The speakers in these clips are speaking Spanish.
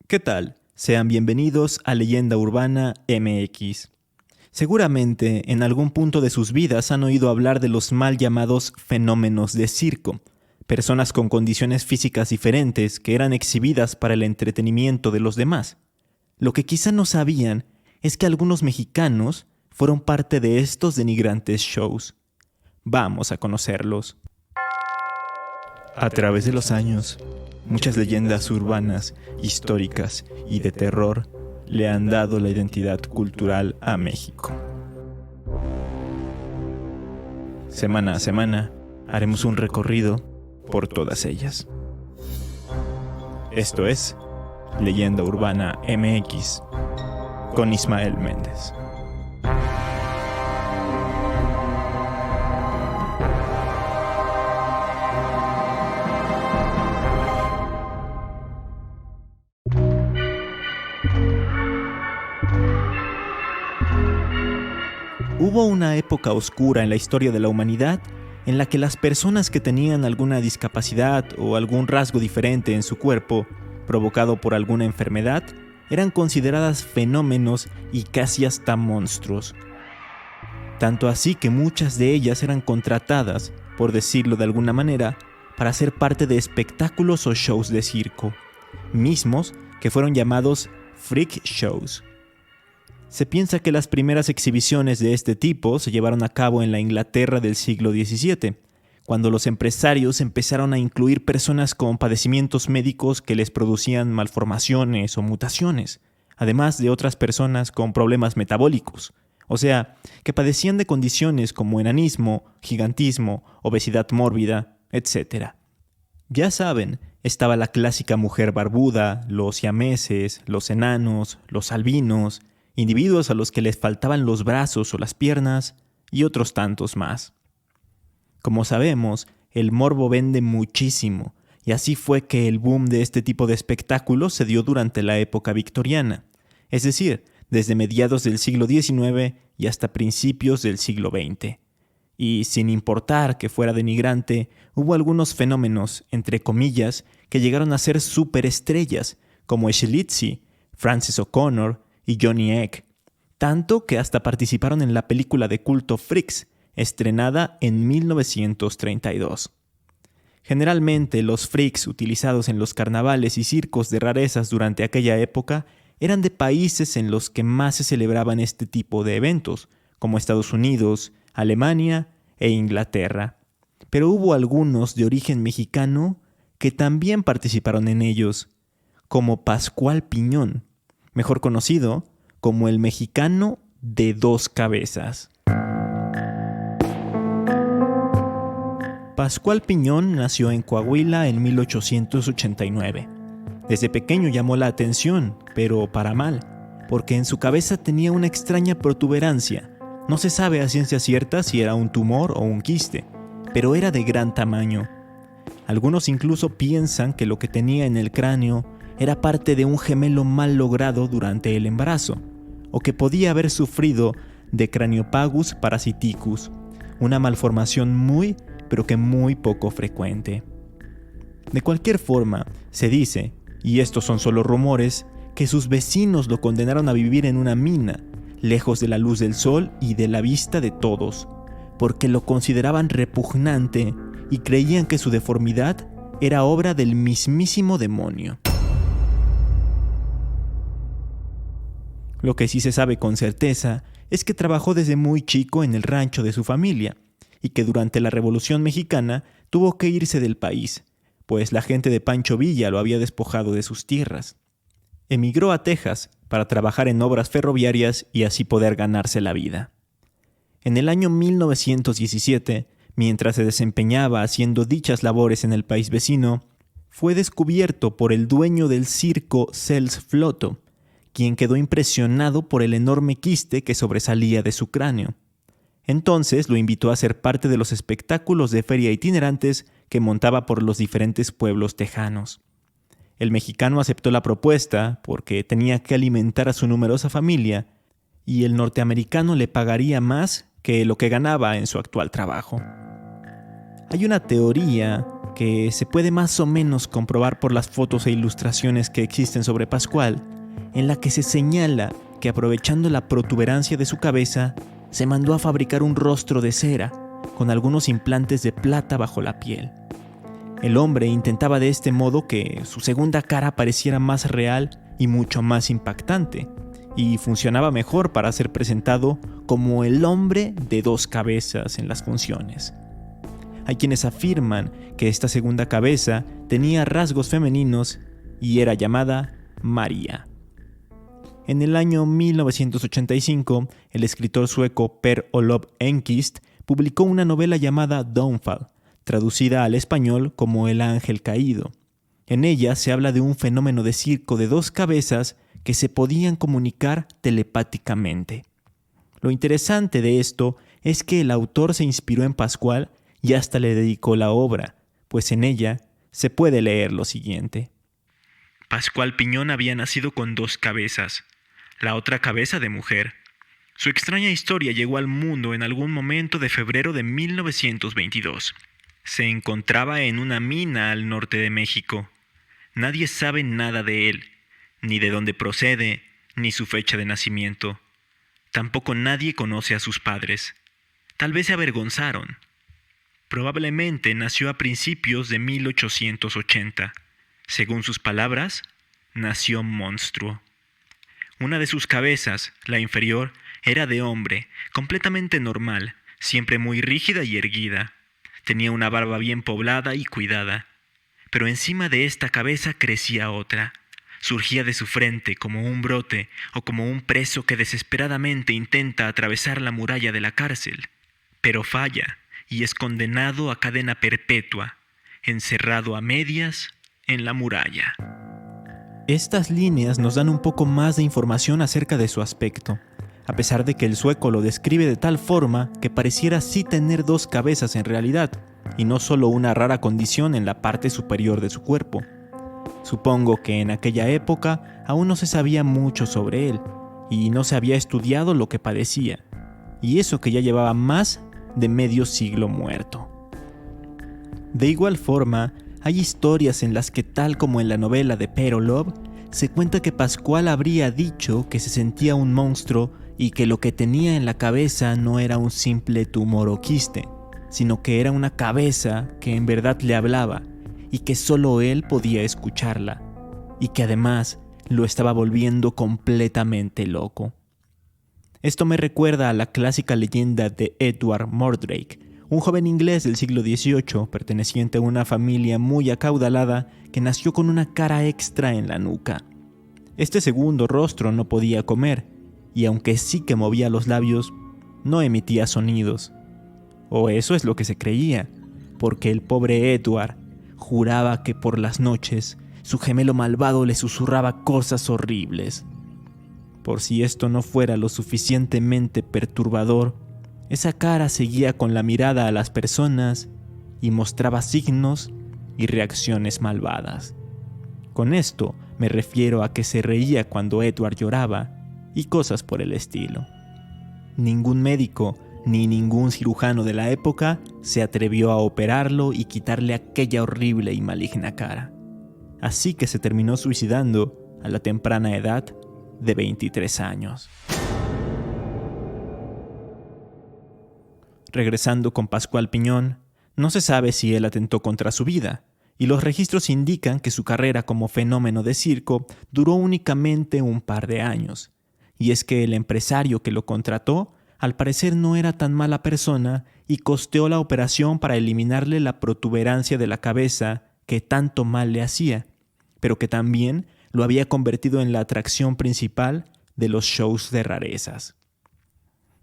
¿Qué tal? Sean bienvenidos a Leyenda Urbana MX. Seguramente en algún punto de sus vidas han oído hablar de los mal llamados fenómenos de circo, personas con condiciones físicas diferentes que eran exhibidas para el entretenimiento de los demás. Lo que quizá no sabían es que algunos mexicanos fueron parte de estos denigrantes shows. Vamos a conocerlos. A través de los años, muchas leyendas urbanas, históricas y de terror le han dado la identidad cultural a México. Semana a semana haremos un recorrido por todas ellas. Esto es Leyenda Urbana MX con Ismael Méndez. Hubo una época oscura en la historia de la humanidad en la que las personas que tenían alguna discapacidad o algún rasgo diferente en su cuerpo, provocado por alguna enfermedad, eran consideradas fenómenos y casi hasta monstruos. Tanto así que muchas de ellas eran contratadas, por decirlo de alguna manera, para ser parte de espectáculos o shows de circo, mismos que fueron llamados freak shows. Se piensa que las primeras exhibiciones de este tipo se llevaron a cabo en la Inglaterra del siglo XVII, cuando los empresarios empezaron a incluir personas con padecimientos médicos que les producían malformaciones o mutaciones, además de otras personas con problemas metabólicos, o sea, que padecían de condiciones como enanismo, gigantismo, obesidad mórbida, etc. Ya saben, estaba la clásica mujer barbuda, los siameses, los enanos, los albinos, individuos a los que les faltaban los brazos o las piernas, y otros tantos más. Como sabemos, el morbo vende muchísimo, y así fue que el boom de este tipo de espectáculos se dio durante la época victoriana, es decir, desde mediados del siglo XIX y hasta principios del siglo XX. Y sin importar que fuera denigrante, hubo algunos fenómenos, entre comillas, que llegaron a ser superestrellas, como Schlitzie, Frances O'Connor y Johnny Egg, tanto que hasta participaron en la película de culto Freaks, estrenada en 1932. Generalmente los freaks utilizados en los carnavales y circos de rarezas durante aquella época eran de países en los que más se celebraban este tipo de eventos, como Estados Unidos, Alemania e Inglaterra. Pero hubo algunos de origen mexicano que también participaron en ellos, como Pascual Piñón, mejor conocido como el mexicano de dos cabezas. Pascual Piñón nació en Coahuila en 1889. Desde pequeño llamó la atención, pero para mal, porque en su cabeza tenía una extraña protuberancia. No se sabe a ciencia cierta si era un tumor o un quiste, pero era de gran tamaño. Algunos incluso piensan que lo que tenía en el cráneo era parte de un gemelo mal logrado durante el embarazo, o que podía haber sufrido de Craniopagus parasiticus, una malformación muy, pero que muy poco frecuente. De cualquier forma, se dice, y estos son solo rumores, que sus vecinos lo condenaron a vivir en una mina, lejos de la luz del sol y de la vista de todos, porque lo consideraban repugnante y creían que su deformidad era obra del mismísimo demonio. Lo que sí se sabe con certeza es que trabajó desde muy chico en el rancho de su familia y que durante la Revolución Mexicana tuvo que irse del país, pues la gente de Pancho Villa lo había despojado de sus tierras. Emigró a Texas para trabajar en obras ferroviarias y así poder ganarse la vida. En el año 1917, mientras se desempeñaba haciendo dichas labores en el país vecino, fue descubierto por el dueño del circo Cels Floto, quien quedó impresionado por el enorme quiste que sobresalía de su cráneo. Entonces lo invitó a ser parte de los espectáculos de feria itinerantes que montaba por los diferentes pueblos tejanos. El mexicano aceptó la propuesta porque tenía que alimentar a su numerosa familia y el norteamericano le pagaría más que lo que ganaba en su actual trabajo. Hay una teoría que se puede más o menos comprobar por las fotos e ilustraciones que existen sobre Pascual, en la que se señala que aprovechando la protuberancia de su cabeza, se mandó a fabricar un rostro de cera, con algunos implantes de plata bajo la piel. El hombre intentaba de este modo que su segunda cara pareciera más real y mucho más impactante, y funcionaba mejor para ser presentado como el hombre de dos cabezas en las funciones. Hay quienes afirman que esta segunda cabeza tenía rasgos femeninos y era llamada María. En el año 1985, el escritor sueco Per-Olof Enquist publicó una novela llamada Downfall, traducida al español como El ángel caído. En ella se habla de un fenómeno de circo de dos cabezas que se podían comunicar telepáticamente. Lo interesante de esto es que el autor se inspiró en Pascual y hasta le dedicó la obra, pues en ella se puede leer lo siguiente. Pascual Piñón había nacido con dos cabezas, la otra cabeza de mujer. Su extraña historia llegó al mundo en algún momento de febrero de 1922. Se encontraba en una mina al norte de México. Nadie sabe nada de él, ni de dónde procede, ni su fecha de nacimiento. Tampoco nadie conoce a sus padres. Tal vez se avergonzaron. Probablemente nació a principios de 1880. Según sus palabras, nació monstruo. Una de sus cabezas, la inferior, era de hombre, completamente normal, siempre muy rígida y erguida. Tenía una barba bien poblada y cuidada. Pero encima de esta cabeza crecía otra. Surgía de su frente como un brote o como un preso que desesperadamente intenta atravesar la muralla de la cárcel. Pero falla y es condenado a cadena perpetua, encerrado a medias en la muralla. Estas líneas nos dan un poco más de información acerca de su aspecto, a pesar de que el sueco lo describe de tal forma que pareciera sí tener dos cabezas en realidad, y no solo una rara condición en la parte superior de su cuerpo. Supongo que en aquella época aún no se sabía mucho sobre él, y no se había estudiado lo que padecía, y eso que ya llevaba más de medio siglo muerto. De igual forma, hay historias en las que, tal como en la novela de Per-Olof, se cuenta que Pascual habría dicho que se sentía un monstruo y que lo que tenía en la cabeza no era un simple tumor o quiste, sino que era una cabeza que en verdad le hablaba y que solo él podía escucharla, y que además lo estaba volviendo completamente loco. Esto me recuerda a la clásica leyenda de Edward Mordrake, un joven inglés del siglo XVIII perteneciente a una familia muy acaudalada que nació con una cara extra en la nuca. Este segundo rostro no podía comer, y aunque sí que movía los labios, no emitía sonidos. O eso es lo que se creía, porque el pobre Edward juraba que por las noches su gemelo malvado le susurraba cosas horribles. Por si esto no fuera lo suficientemente perturbador, esa cara seguía con la mirada a las personas y mostraba signos y reacciones malvadas. Con esto me refiero a que se reía cuando Edward lloraba y cosas por el estilo. Ningún médico ni ningún cirujano de la época se atrevió a operarlo y quitarle aquella horrible y maligna cara. Así que se terminó suicidando a la temprana edad de 23 años. Regresando con Pascual Piñón, no se sabe si él atentó contra su vida, y los registros indican que su carrera como fenómeno de circo duró únicamente un par de años. Y es que el empresario que lo contrató, al parecer no era tan mala persona y costeó la operación para eliminarle la protuberancia de la cabeza que tanto mal le hacía, pero que también lo había convertido en la atracción principal de los shows de rarezas.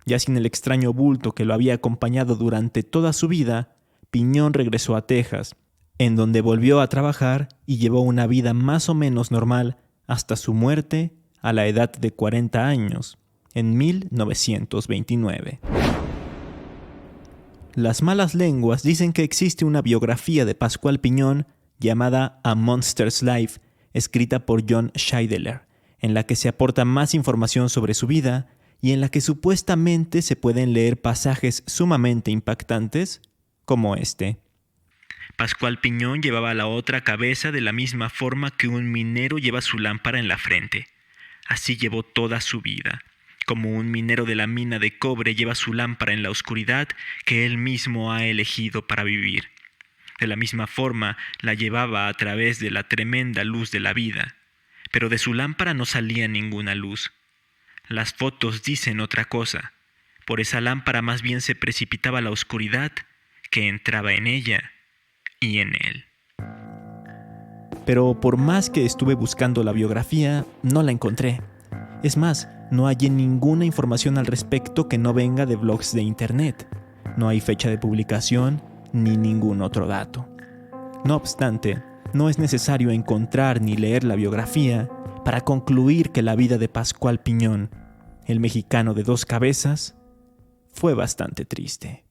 Ya sin el extraño bulto que lo había acompañado durante toda su vida, Piñón regresó a Texas, en donde volvió a trabajar y llevó una vida más o menos normal hasta su muerte a la edad de 40 años, en 1929. Las malas lenguas dicen que existe una biografía de Pascual Piñón llamada A Monster's Life, escrita por John Scheidler, en la que se aporta más información sobre su vida y en la que supuestamente se pueden leer pasajes sumamente impactantes como este. Pascual Piñón llevaba la otra cabeza de la misma forma que un minero lleva su lámpara en la frente. Así llevó toda su vida, como un minero de la mina de cobre lleva su lámpara en la oscuridad que él mismo ha elegido para vivir. De la misma forma la llevaba a través de la tremenda luz de la vida, pero de su lámpara no salía ninguna luz. Las fotos dicen otra cosa. Por esa lámpara más bien se precipitaba la oscuridad que entraba en ella y en él. Pero por más que estuve buscando la biografía, no la encontré. Es más, no hallé ninguna información al respecto que no venga de blogs de internet. No hay fecha de publicación ni ningún otro dato. No obstante, no es necesario encontrar ni leer la biografía para concluir que la vida de Pascual Piñón, el mexicano de dos cabezas, fue bastante triste.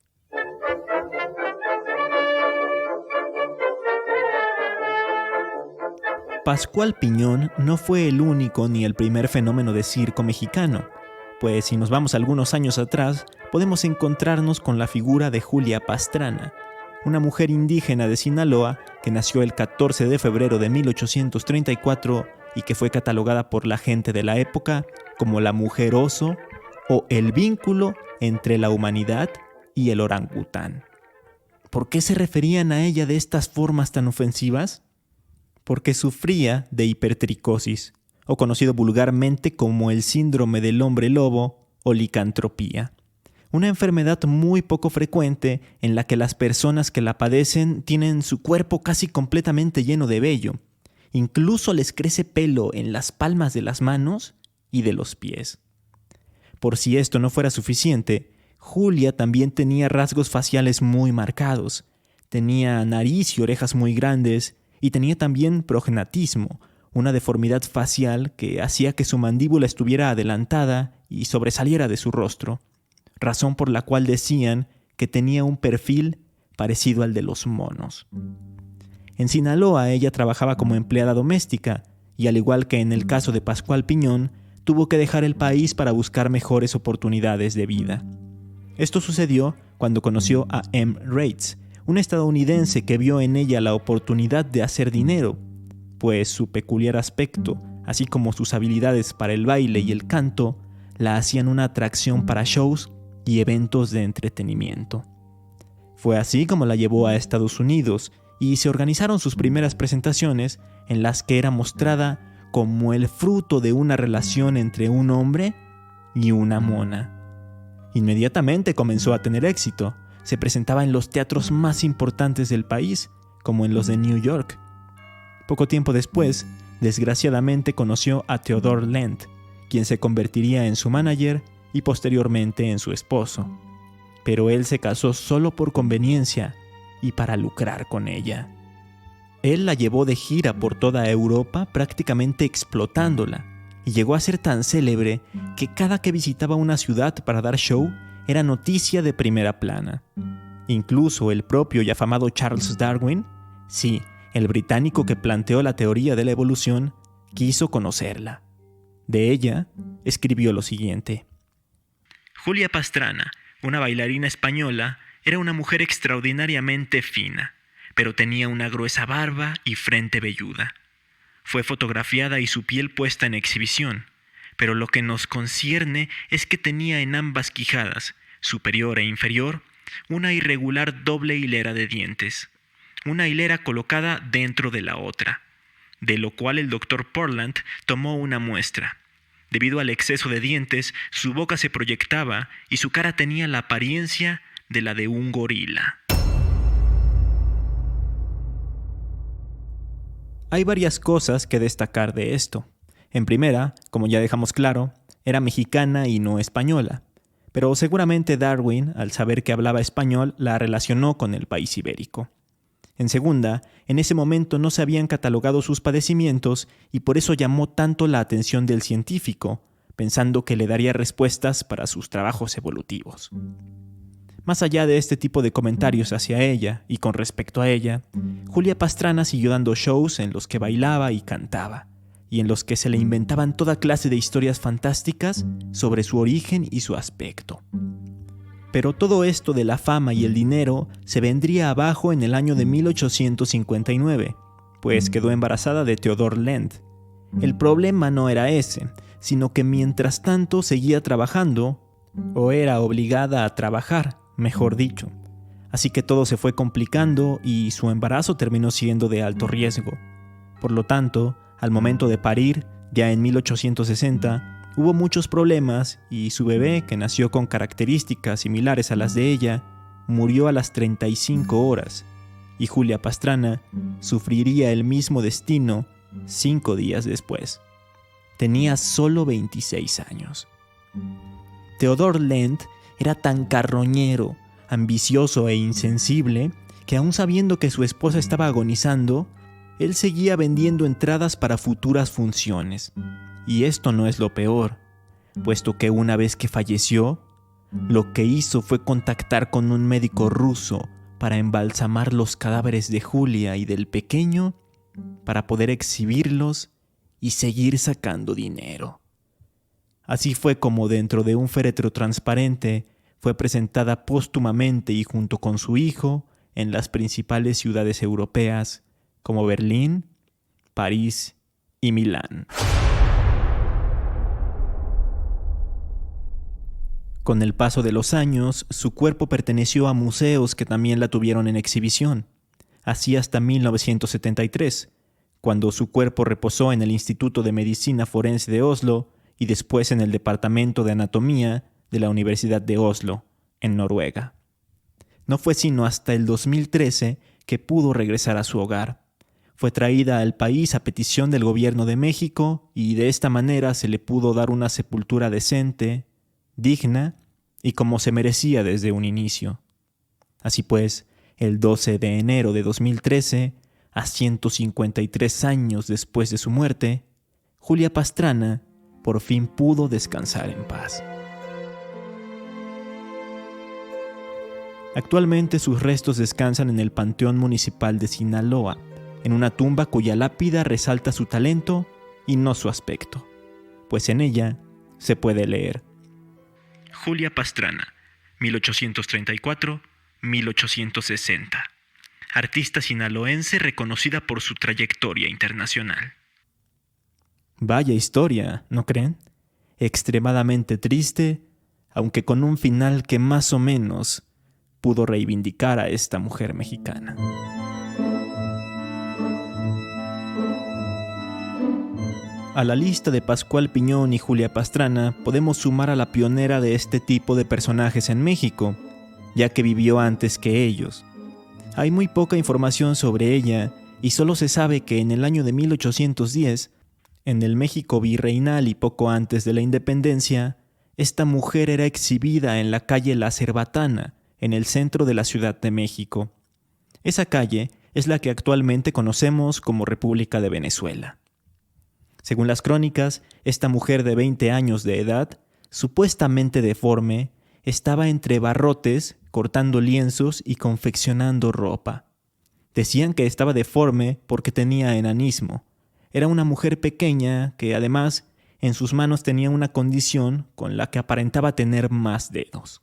Pascual Piñón no fue el único ni el primer fenómeno de circo mexicano, pues si nos vamos algunos años atrás, podemos encontrarnos con la figura de Julia Pastrana, una mujer indígena de Sinaloa que nació el 14 de febrero de 1834 y que fue catalogada por la gente de la época como la mujer oso o el vínculo entre la humanidad y el orangután. ¿Por qué se referían a ella de estas formas tan ofensivas? Porque sufría de hipertricosis, o conocido vulgarmente como el síndrome del hombre lobo o licantropía, una enfermedad muy poco frecuente en la que las personas que la padecen tienen su cuerpo casi completamente lleno de vello, incluso les crece pelo en las palmas de las manos y de los pies. Por si esto no fuera suficiente, Julia también tenía rasgos faciales muy marcados, tenía nariz y orejas muy grandes, y tenía también prognatismo, una deformidad facial que hacía que su mandíbula estuviera adelantada y sobresaliera de su rostro, razón por la cual decían que tenía un perfil parecido al de los monos. En Sinaloa ella trabajaba como empleada doméstica y, al igual que en el caso de Pascual Piñón, tuvo que dejar el país para buscar mejores oportunidades de vida. Esto sucedió cuando conoció a M. Reitz, un estadounidense que vio en ella la oportunidad de hacer dinero, pues su peculiar aspecto, así como sus habilidades para el baile y el canto, la hacían una atracción para shows y eventos de entretenimiento. Fue así como la llevó a Estados Unidos y se organizaron sus primeras presentaciones en las que era mostrada como el fruto de una relación entre un hombre y una mona. Inmediatamente comenzó a tener éxito. Se presentaba en los teatros más importantes del país, como en los de New York. Poco tiempo después, desgraciadamente conoció a Theodore Lent, quien se convertiría en su manager y posteriormente en su esposo. Pero él se casó solo por conveniencia y para lucrar con ella. Él la llevó de gira por toda Europa prácticamente explotándola, y llegó a ser tan célebre que cada que visitaba una ciudad para dar show era noticia de primera plana. Incluso el propio y afamado Charles Darwin, sí, el británico que planteó la teoría de la evolución, quiso conocerla. De ella, escribió lo siguiente: Julia Pastrana, una bailarina española, era una mujer extraordinariamente fina, pero tenía una gruesa barba y frente velluda. Fue fotografiada y su piel puesta en exhibición, pero lo que nos concierne es que tenía en ambas quijadas, superior e inferior, una irregular doble hilera de dientes, una hilera colocada dentro de la otra, de lo cual el doctor Portland tomó una muestra. Debido al exceso de dientes, su boca se proyectaba y su cara tenía la apariencia de la de un gorila. Hay varias cosas que destacar de esto. En primera, como ya dejamos claro, era mexicana y no española, pero seguramente Darwin, al saber que hablaba español, la relacionó con el país ibérico. En segunda, en ese momento no se habían catalogado sus padecimientos y por eso llamó tanto la atención del científico, pensando que le daría respuestas para sus trabajos evolutivos. Más allá de este tipo de comentarios hacia ella y con respecto a ella, Julia Pastrana siguió dando shows en los que bailaba y cantaba, y en los que se le inventaban toda clase de historias fantásticas sobre su origen y su aspecto. Pero todo esto de la fama y el dinero se vendría abajo en el año de 1859, pues quedó embarazada de Theodor Lend. El problema no era ese, sino que mientras tanto seguía trabajando, o era obligada a trabajar, mejor dicho. Así que todo se fue complicando y su embarazo terminó siendo de alto riesgo. Por lo tanto, al momento de parir, ya en 1860, hubo muchos problemas y su bebé, que nació con características similares a las de ella, murió a las 35 horas, y Julia Pastrana sufriría el mismo destino 5 días después. Tenía solo 26 años. Theodor Lend era tan carroñero, ambicioso e insensible que aun sabiendo que su esposa estaba agonizando, él seguía vendiendo entradas para futuras funciones. Y esto no es lo peor, puesto que una vez que falleció, lo que hizo fue contactar con un médico ruso para embalsamar los cadáveres de Julia y del pequeño para poder exhibirlos y seguir sacando dinero. Así fue como dentro de un féretro transparente fue presentada póstumamente y junto con su hijo en las principales ciudades europeas como Berlín, París y Milán. Con el paso de los años, su cuerpo perteneció a museos que también la tuvieron en exhibición, así hasta 1973, cuando su cuerpo reposó en el Instituto de Medicina Forense de Oslo y después en el Departamento de Anatomía de la Universidad de Oslo, en Noruega. No fue sino hasta el 2013 que pudo regresar a su hogar. Fue traída al país a petición del gobierno de México y de esta manera se le pudo dar una sepultura decente, digna y como se merecía desde un inicio. Así pues, el 12 de enero de 2013, a 153 años después de su muerte, Julia Pastrana por fin pudo descansar en paz. Actualmente sus restos descansan en el Panteón Municipal de Sinaloa, en una tumba cuya lápida resalta su talento y no su aspecto, pues en ella se puede leer: Julia Pastrana, 1834-1860. Artista sinaloense reconocida por su trayectoria internacional. Vaya historia, ¿no creen? Extremadamente triste, aunque con un final que más o menos pudo reivindicar a esta mujer mexicana. A la lista de Pascual Piñón y Julia Pastrana podemos sumar a la pionera de este tipo de personajes en México, ya que vivió antes que ellos. Hay muy poca información sobre ella y solo se sabe que en el año de 1810, en el México virreinal y poco antes de la independencia, esta mujer era exhibida en la calle La Cerbatana, en el centro de la Ciudad de México. Esa calle es la que actualmente conocemos como República de Venezuela. Según las crónicas, esta mujer de 20 años de edad, supuestamente deforme, estaba entre barrotes, cortando lienzos y confeccionando ropa. Decían que estaba deforme porque tenía enanismo. Era una mujer pequeña que, además, en sus manos tenía una condición con la que aparentaba tener más dedos.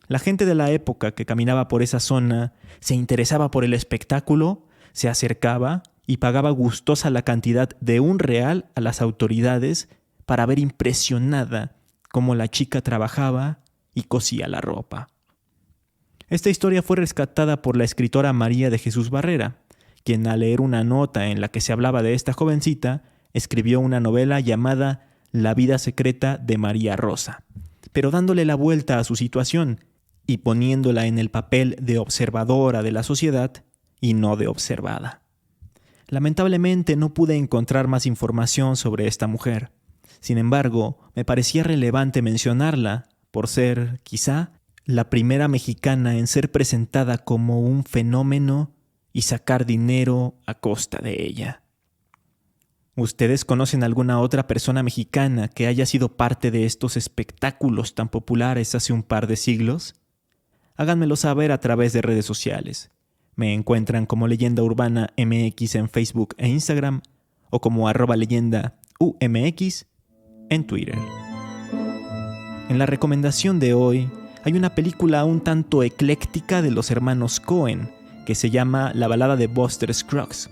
La gente de la época que caminaba por esa zona se interesaba por el espectáculo, se acercaba y pagaba gustosa la cantidad de $1 a las autoridades para ver impresionada cómo la chica trabajaba y cosía la ropa. Esta historia fue rescatada por la escritora María de Jesús Barrera, quien al leer una nota en la que se hablaba de esta jovencita, escribió una novela llamada La vida secreta de María Rosa, pero dándole la vuelta a su situación y poniéndola en el papel de observadora de la sociedad y no de observada. Lamentablemente no pude encontrar más información sobre esta mujer. Sin embargo, me parecía relevante mencionarla por ser, quizá, la primera mexicana en ser presentada como un fenómeno y sacar dinero a costa de ella. ¿Ustedes conocen alguna otra persona mexicana que haya sido parte de estos espectáculos tan populares hace un par de siglos? Háganmelo saber a través de redes sociales. Me encuentran como Leyenda Urbana MX en Facebook e Instagram o como @leyendaUMX en Twitter. En la recomendación de hoy hay una película un tanto ecléctica de los hermanos Coen que se llama La balada de Buster Scruggs.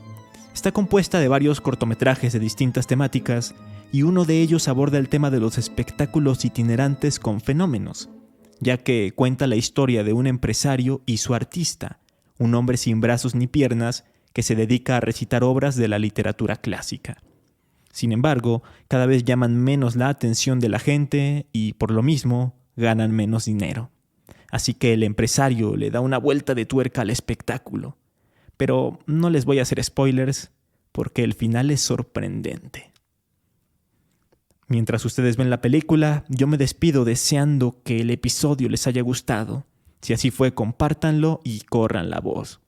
Está compuesta de varios cortometrajes de distintas temáticas y uno de ellos aborda el tema de los espectáculos itinerantes con fenómenos, ya que cuenta la historia de un empresario y su artista, un hombre sin brazos ni piernas que se dedica a recitar obras de la literatura clásica. Sin embargo, cada vez llaman menos la atención de la gente y, por lo mismo, ganan menos dinero. Así que el empresario le da una vuelta de tuerca al espectáculo. Pero no les voy a hacer spoilers porque el final es sorprendente. Mientras ustedes ven la película, yo me despido deseando que el episodio les haya gustado. Si así fue, compártanlo y corran la voz.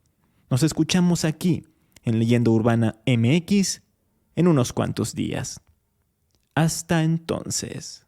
Nos escuchamos aquí, en Leyenda Urbana MX, en unos cuantos días. Hasta entonces.